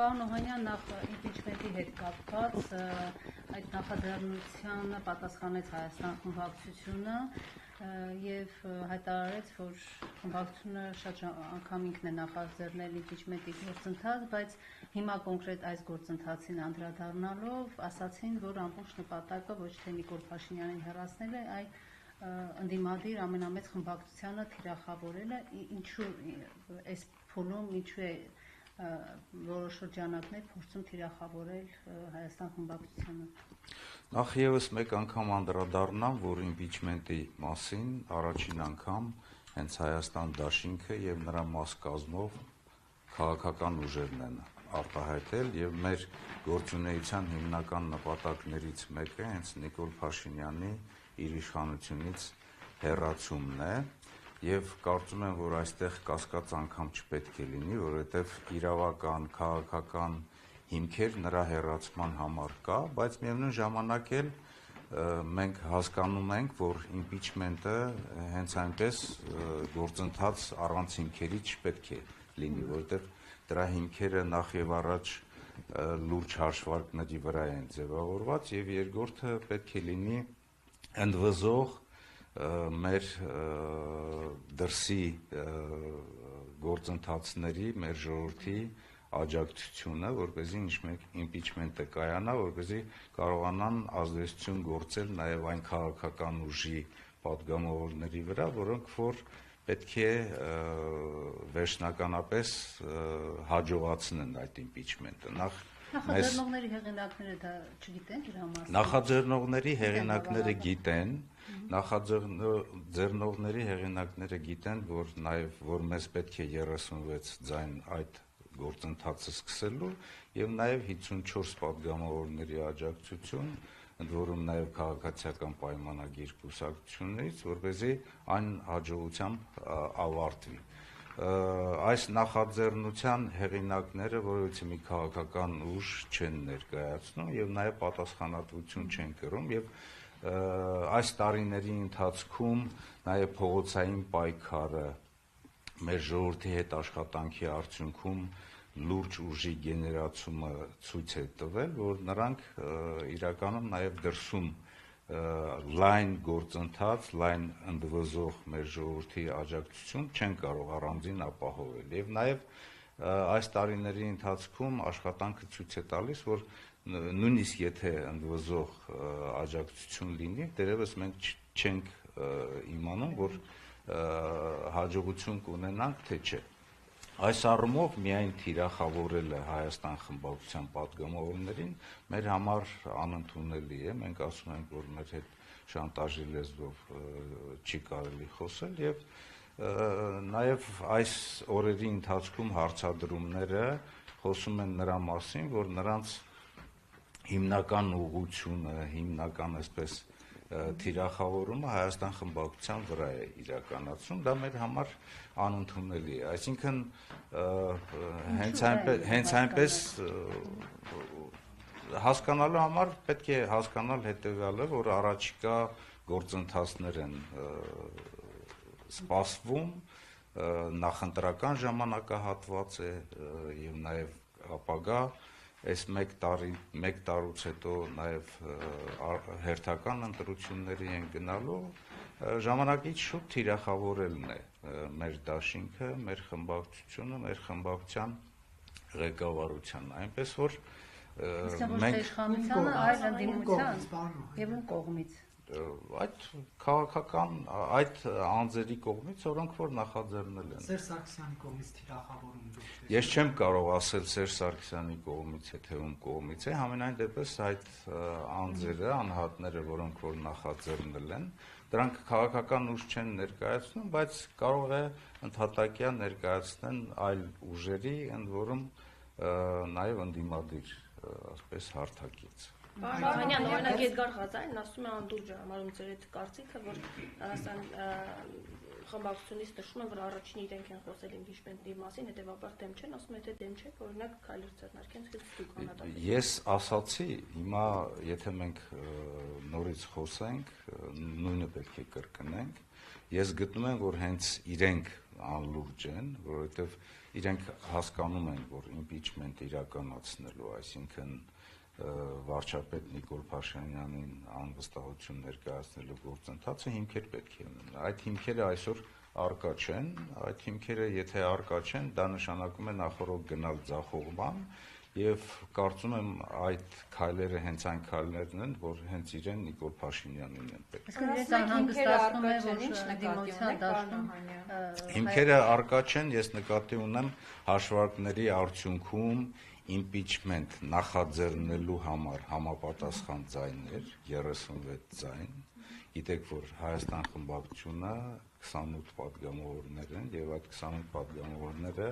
Պարոն Օհանյան, նախ իմպիչմենտի հետ կապված այդ նախաձեռնությանը պատասխանեց Հայաստան խմբակցությունը և հայտարարեց, որ խմբակցությունը շատ անգամ ինքն է նախաձեռնել իմպիչմենտի գործընթաց, բայց հիմա կոնկրետ այս գործընթացին անդրադառնալով ասացին, որ ամբողջ նպատակը ոչ թե Նիկոլ Փաշինյանին հեռացնել է, այլ ընդդիմադիր ամենամեծ խմբակցությանը թիրախավորելը, ինչու այս փուլում ինչու է որոշ շրջանակներ փորձում թիրախավորել Հայաստան խմբակցությանը։ Նախ ևս մեկ անգամ անդրադառնամ, որ իմպիչմենտի մասին առաջին անգամ հենց Հայաստան դաշինքը եւ նրա մաս կազմով քաղաքական ուժերն են արտահայտել եւ մեր գործունեության հիմնական նպատակներից մեկը հենց Նիկոլ Փաշինյանի իր իշխանությունից հեռացումն է եւ կարծում եմ, որ այստեղ կասկած անգամ չպետք է լինի, որովհետեւ իրավական, քաղաքական հիմքեր նրա հեռացման համար կա, բայց միևնույն ժամանակ էլ մենք հասկանում ենք, որ իմպիչմենտը հենց այնպես գործընթաց առանց հիմքերի չպետք է լինի, որովհետեւ դրա հիմքերը նախ եւ առաջ լուրջ հաշվարկների վրա են ձևավորված եւ երկրորդը պետք է լինի ընդվզող մեր դրսի գործընթացների, մեր ժողովրդի աջակցությունը, որպեսզի իմպիչմենտը կայանա, որպեսզի կարողանան ազդեցություն գործել նաև այն քաղաքական ուժի պատգամավորների վրա, որոնք որ պետք է վերջնականապես հաջողացնեն այդ իմպիչմենտը։ Նախաձեռնողների հեղինակները դա չգիտեն դրա մասին։ Նախաձեռնողների հեղինակները գիտեն, նախաձեռնողների հեղինակները գիտեն, որ նաև որ մեզ պետք է 36 ձայն այդ գործընթացը սկսելու եւ նաև 54 պատգամավորների աջակցություն, ընդ որում նաև քաղաքացիական պայմանագիր կուսակցություններից, որպեսզի այն հաջողությամբ ավարտվի։ Այս նախաձեռնության հեղինակները որևէ մի քաղաքական ուժ չեն ներկայացնում եւ նաեւ պատասխանատվություն չեն կրում եւ այս տարիների ընթացքում նաեւ փողոցային պայքարը մեր ժողովրդի հետ աշխատանքի արդյունքում լուրջ ուժի գեներացումը ցույց է տվել, որ նրանք իրականում նաեւ դրսում լայն գործընթաց, լայն ընդվզող մեր ժողովրդի աջակցություն չեն կարող առանձին ապահովել եւ նաեւ այս տարիների ընթացքում աշխատանքը ցույց է տալիս, որ նույնիսկ եթե ընդվզող աջակցություն լինի, դերևս մենք չենք իմանում, որ հաջողություն կունենանք, թե չէ։ Այս առումով միայն թիրախավորելը Հայաստան խմբակցության պատգամավորներին մեր համար անընդունելի է, մենք ասում ենք, որ մեր հետ շանտաժի լեզվով չի կարելի խոսել եւ նաեւ այս օրերի ընթացքում հարցադրումները խոսում են նրա մասին, որ նրանց հիմնական ուղղությունը, հիմնական այսպես թիրախավորումը Հայաստան խմբակցության վրա է իրականացում, դա մեր համար անընդունելի է, այսինքն հենց այնպես հասկանալու համար պետք է հասկանալ հետեւյալը, որ առաջիկա գործընթացներ են սպասվում, նախընտրական ժամանակահատված է եւ նաեւ ապագա այս մեկ տարուց հետո նաեւ հերթական ընտրությունների են գնալու, ժամանակից շուտ թիրախավորելն է մեր դաշինքը, մեր խմբակցությունը, մեր խմբակցության ղեկավարության, այնպես որ մենք իշխանությանը այլ ընդդիմության եւ ում կողմից այդ քաղաքական այդ անձերի կողմից, որոնք որ նախաձեռնել են։ Սերժ Սարգսյանի կողմից թիրախավորում։ Ես չեմ կարող ասել Սերժ Սարգսյանի կողմից է, թե ում կողմից է, համենայն դեպս այդ անձերը, անհատները, որոնք որ նախաձեռնել են, դրանք քաղաքական ուժ չեն ներկայացնում, բայց կարող է ընդհատակյա ներկայացնեն այլ ուժերի, ընդ որում նաև ընդդիմադիր, ասպես հարթակից։ Պարոն օրինակ Էդգար Ղազարյանն ասում է անդուր ջրամարում ձեր այդ կարծիքը, որ Հայաստան խմբակցությունից նշում են, որ առաջին իրենք են խոսել իմպիչմենտի մասին, հետևաբար դեմ չեն, ասում են, թե դեմ չեք, օրինակ քայլեր ձեռնարկեն, դուք անհատակ։ Ես ասացի, հիմա եթե մենք նորից խոսենք, նույնը պետք է կրկնենք, ես գտնում եմ, որ հենց իրենք անլուրջ են, որովհետև իրենք հասկանում են, որ impeachment իրականացնելու, այսինքն վարչապետ Նիկոլ Փաշինյանին անվստահություն ներկայացնելու գործընթացը հիմքեր պետք է ունենա։ Այդ հիմքերը այսօր առկա չեն, այդ հիմքերը եթե առկա չեն, դա նշանակում է նախորդ գնալ ձախողման եւ կարծում եմ այդ քայլերը հենց այն քայլերն են, որ հենց իրեն Նիկոլ Փաշինյանին են պետք։ Իսկ իրենց անհանգստացնում է, որ դիմության դաշտում Հիմքերը առկա չեն, ես նկատի ունեմ հաշվարկների արդյունքում impeachment նախաձեռնելու համար համապատասխան ձայներ, 36 ձայն, գիտեք, որ Հայաստան խմբակցությունը 28 պատգամավորներ են եւ այդ 28 պատգամավորները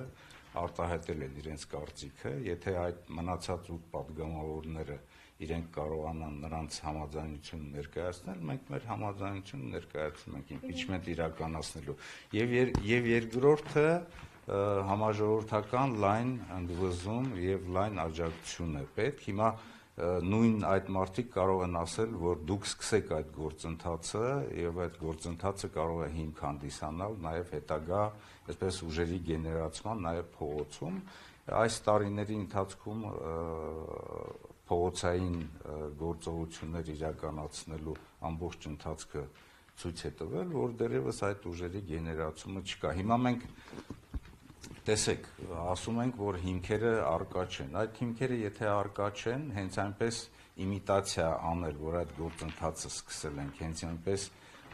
արտահայտել են իրենց կարծիքը, եթե այդ մնացած 8 պատգամավորները իրենք կարողանան նրանց համաձայնություն ներկայացնել, մենք մեր համաձայնությունը ներկայացնում ենք impeachment իրականացնելու։ Եվ երկրորդը համաժողովրդական լայն ընդվզում եւ լայն աջակցություն է պետք։ Հիմա նույն այդ մարդիկ կարող են ասել, որ դուք սկսեք այդ գործընթացը եւ այդ գործընթացը կարող է հիմք հանդիսանալ նաեւ հետագա այսպես ուժերի գեներացման նաեւ փողոցում։ Այս տարիների ընթացքում փողոցային գործողություններ իրականացնելու ամբողջ ընթացքը ցույց է տվել, որ դեռևս այդ ուժերի գեներացումը չկա։ Հիմա մենք տեսեք, ասում ենք, որ հիմքերը առկա չեն։ Այդ հիմքերը եթե առկա չեն, հենց այնպես իմիտացիա անել, որ այդ գործընթացը սկսել ենք, հենց այնպես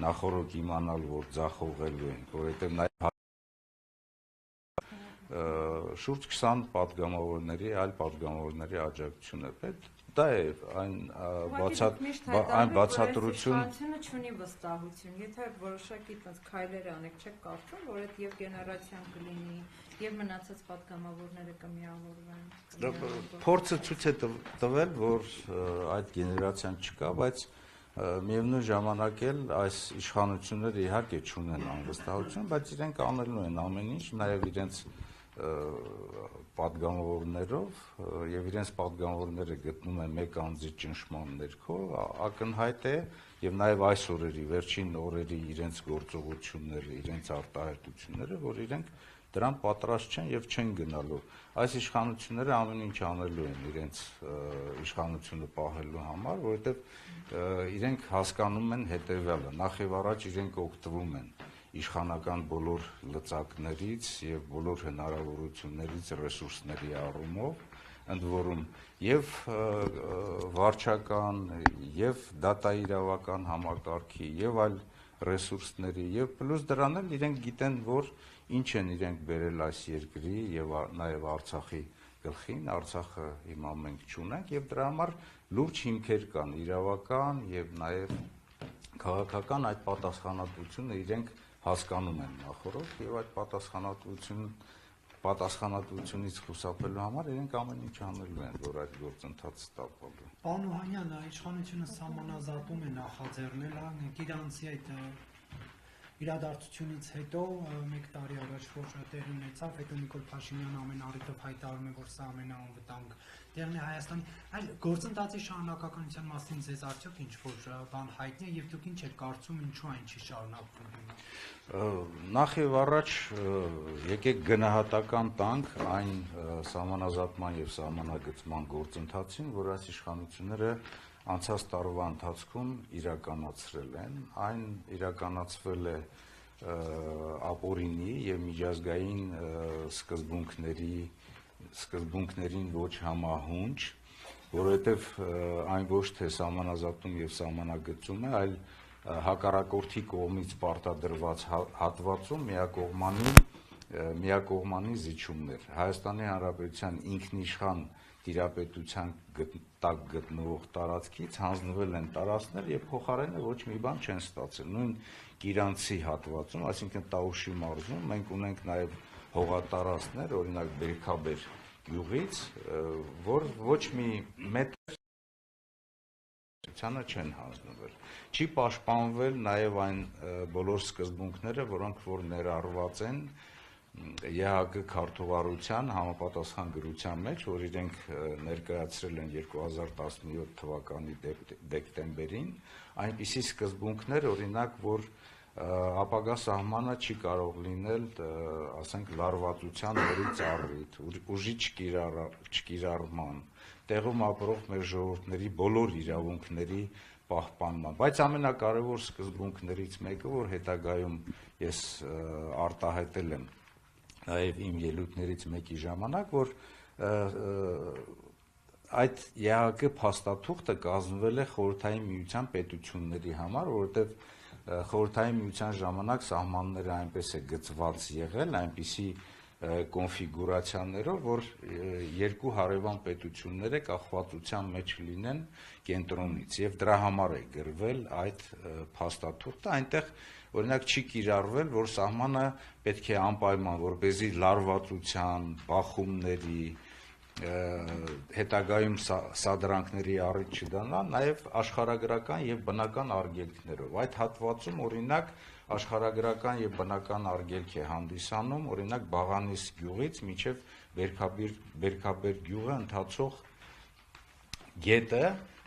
նախորդ իմանալ, որ ձախողելու ենք, որովհետև նաև շուրջ 20 պատգամավորների, այլ պատգամավորների աջակցությունը պետք։ Դա է այն բացատրություն։ Իշխանությունը չունի վստահություն։ Եթե որոշակի այդպես քայլեր անեք, չեք կարծում, որ այդ եւ գեներացիան կլինի, եւ մնացած պատգամավորները կմիավորվեն։ Փորձը ցույց է տվել, որ այդ գեներացիան չկա, բայց միևնույն ժամանակ էլ այս իշխանությունները իհարկե չունեն անվստահություն, բայց իրենք անելու են ամեն ինչ, նաեւ իրենց պատգամավորներով եւ իրենց պատգամավորները գտնում են մեկ անձի ճնշման ներքո, ակնհայտ է եւ նաեւ այս օրերի վերջին օրերի իրենց գործողությունները, իրենց արտահայտությունները, որ իրենք դրան պատրաստ չեն եւ չեն գնալու։ Այս իշխանությունները ամեն ինչ անելու են իրենց իշխանությունը պահելու համար, որովհետեւ իրենք հասկանում են հետեւյալը. նախ եւ առաջ իրենք օգտվում են իշխանական բոլոր լծակներից եւ բոլոր հնարավորություններից ռեսուրսների առումով, ընդ որում եւ վարչական եւ դատաիրավական համակարգի եւ այլ ռեսուրսների եւ պլյուս դրան էլ իրենք գիտեն, որ ինչ են իրենք բերել այս երկրի եւ նաեւ Արցախի գլխին, Արցախը հիմա մենք չունենք եւ դրա համար լուրջ հիմքեր կան իրավական եւ նաեւ քաղաքական այդ պատասխանատվությունը իրենք հասկանում են նախորդ եւ այդ պատասխանատվությունից խուսափելու համար իրենք ամեն ինչ անելու են, որ այդ գործընթացը տապալվի։ Պարոն Օհանյան, իշխանությունը սահմանազատում է նախաձեռնել, իրանցի այդ իրադարձությունից հետո 1 տարի առաջ որ տեղի ունեցավ, հետո Նիկոլ Փաշինյանը ամեն առիթով հայտարարում է, որ սա ամենաանվտանգ տեղն է Հայաստանի, այլ գործընթացի շարունակականության մասին ձեզ արդյոք ինչ-որ բան հայտնի է եւ դուք ինչ եք կարծում, ինչու այն չի շարունակվում հիմա։ Նախ եւ առաջ եկեք գնահատական տանք այն սահմանազատման եւ սահմանագծման գործընթացին, որ այս իշխանությունները անցած տարվա ընթացքում իրականացրել են, այն իրականացվել է ապօրինի եւ միջազգային սկզբունքներին ոչ համահունչ, որովհետեւ այն ոչ թե սահմանազատում եւ սահմանագծում է, այլ հակառակորդի կողմից պարտադրված հատվածում միակողմանի զիջումներ։ Հայաստանի Հանրապետության ինքնիշխան տիրապետության տակ գտնվող տարածքից հանձնվել են տարածքներ եւ փոխարենը ոչ մի բան չեն ստացել։ Նույն Կիրանցի հատվածում, այսինքն Տաուշի մարզում մենք ունենք նաեւ հողատարածքներ, օրինակ Բերքաբեր գյուղից, որ ոչ մի մետր չեն հանձնվել։ Չի պաշտպանվել նաեւ այն բոլոր սկզբունքները, որոնք որ ներառված են ԵՀԿ քարտուղարության համապատասխան գրության մեջ, որ իրենք ներկայացրել են 2017 թվականի դեկտեմբերին, այնպիսի սկզբունքներ, օրինակ, որ ապագա սահմանը չի կարող լինել, ասենք, լարվածության նորից առիթ, ուժի չկիրառման, տեղում ապրող մեր ժողովուրդների բոլոր իրավունքների պահպանման, բայց ամենակարևոր սկզբունքներից մեկը, որ հետագայում ես արտահայտել եմ նաև իմ ելույթներից մեկի ժամանակ, որ այդ ԵԱՀԿ փաստաթուղթը կազմվել է Խորհրդային Միության պետությունների համար, որովհետև Խորհրդային Միության ժամանակ սահմանները այնպես է գծված եղել, այնպիսի կոնֆիգուրացիաներով, որ երկու հարևան պետությունները կախվածության մեջ լինեն կենտրոնից, եւ դրա համար է գրվել այդ փաստաթուղթը, այնտեղ օրինակ չի կիրառվել, որ սահմանը պետք է անպայման, որպեսզի լարվածության, բախումների, հետագայում սադրանքների առիթ չդառնա, նաև աշխարհագրական եւ բնական արգելքներով։ Այդ հատվածում օրինակ աշխարհագրական եւ բնական արգելք է հանդիսանում, օրինակ Բաղանիս գյուղից մինչեւ Բերքաբեր գյուղը ընթացող գետը,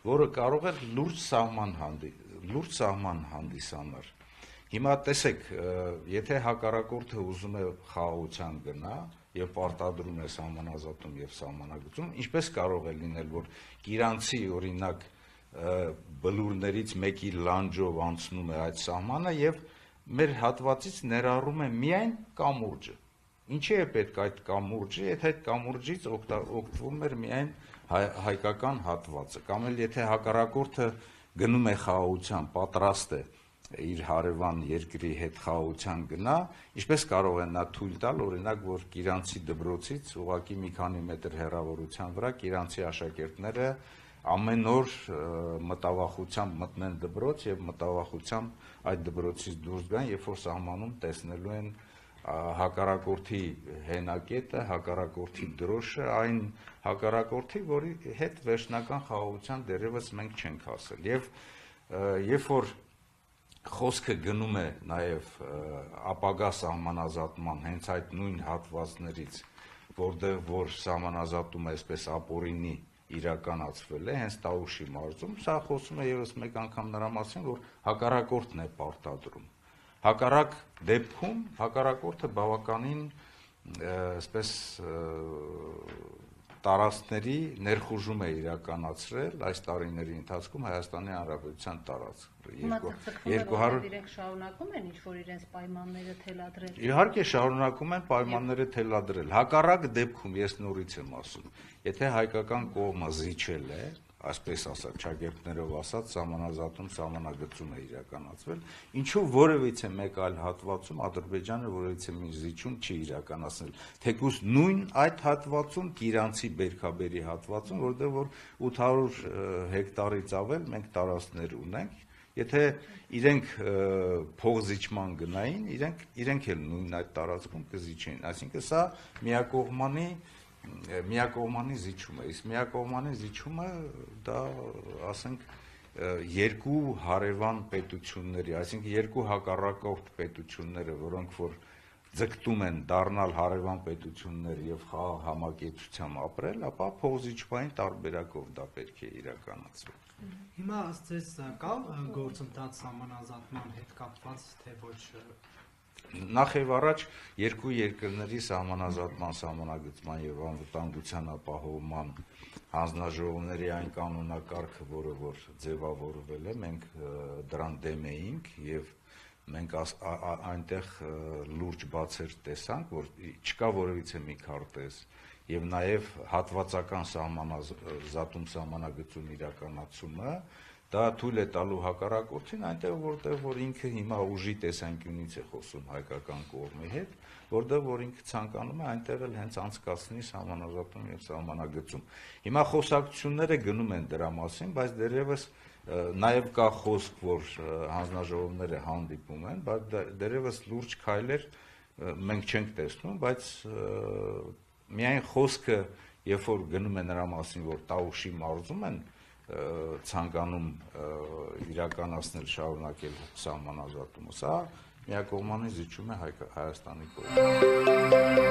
որը կարող է լուրջ սահման հանդիսանալ։ Հիմա տեսեք, եթե հակառակորդը ուզում է խաղաղության գնա եւ պարտադրում է սահմանազատում եւ սահմանագծում, ինչպես կարող է լինել, որ Կիրանցի օրինակ բլուրներից մեկի լանջով անցնում է այդ սահմանը եւ մեր հատվածից ներառում է միայն կամուրջը։ Ինչի է պետք այդ կամուրջը, եթե այդ կամուրջից օգտվում էր միայն հայկական հատվածը, կամ էլ եթե հակառակորդը գնում է խաղաղության, պատրաստ է իր հարևան երկրի հետ խաղաղության գնա, ինչպես կարող է նա թույլ տալ, օրինակ, որ Կիրանցի դպրոցից ուղղակի մի քանի մետր հեռավորության վրա Կիրանցի աշակերտները ամեն օր մտավախությամբ մտնեն դպրոց եւ մտավախությամբ այդ դպրոցից դուրս գան, երբ որ սահմանում տեսնելու են հակառակորդի հենակետը, հակառակորդի դրոշը, այն հակառակորդի, որի հետ վերջնական խաղաղության դեռևս մենք չենք հասել։ Եվ երբ որ խոսքը գնում է նաև ապագա սահմանազատման հենց այդ նույն հատվածներից, որտեղ որ սահմանազատումը այսպես ապօրինի իրականացվել է, հենց Տաուշի մարզում, սա խոսում է եւս մեկ անգամ նրա մասին, որ հակառակորդն է պարտադրում։ Հակառակ դեպքում հակառակորդը բավականին այսպես տարածքների ներխուժում է իրականացրել այս տարիների ընթացքում Հայաստանի Հանրապետության տարածք։ Իրենք շարունակում են ինչ-որ իրենց պայմանները թելադրել։ Իհարկե շարունակում են պայմանները թելադրել։ Հակառակ դեպքում ես նորից եմ ասում, եթե հայկական կողմը զիջել է, այսպես ասած, ճակերտներով ասած, սահմանազատում, սահմանագծում է իրականացվել, ինչու որևիցե մեկ այլ հատվածում Ադրբեջանը որևիցե մի զիջում չի իրականացնել, թեկուզ նույն այդ հատվածում, Կիրանցի Բերքաբերի հատվածում, որտեղ որ 800 հեկտարից ավել մենք տարածքներ ունենք, եթե իրենք փողզիջման գնային, իրենք էլ նույն այդ տարածքում կզիջեին, այսինքն սա միակողմանի զիջում է, իսկ միակողմանի զիջումը դա, ասենք, երկու հարևան պետությունների, այսինքն երկու հակառակորդ պետությունները, որոնք որ ձգտում են դառնալ հարևան պետություններ եւ խաղաղ համակեցությամբ ապրել, ապա փողզիջման տարբերակով դա պետք է իրականացվի։ Հիմա ըստ ձեզ կա գործընթաց սահմանազատման հետ կապված, թե ոչ։ Նախ եւ առաջ երկու երկրների սահմանազատման, սահմանագծման եւ անվտանգության ապահովման հանձնաժողովների այն կանոնակարգը, որը որ ձևավորվել է, մենք դրան դեմ էինք եւ մենք այնտեղ լուրջ բացեր տեսանք, որ չկա որևիցե մի քարտեզ եւ նաեւ հատվածական սահմանազատում, սահմանագծում իրականացումը դա թույլ է տալու հակառակորդին այնտեղ, որտեղ որ ինքը հիմա ուժի տեսանկյունից է խոսում հայկական կողմի հետ, որտեղ որ ինքը ցանկանում է այնտեղ էլ հենց անցկացնի սահմանազատում եւ սահմանագծում։ Հիմա խոսակցությունները գնում են դրա մասին, բայց դեռևս նաեւ կա խոսք, որ հանձնաժողովները հանդիպում են, բայց դեռևս լուրջ քայլեր մենք չենք տեսնում, բայց միայն խոսքը, երբ որ գնում է նրա մասին, որ Տաուշի մարզում են ցանկանում իրականացնել, շարունակել սահմանազատումը, սա միակողմանի զիջում է Հայաստանի կողմից։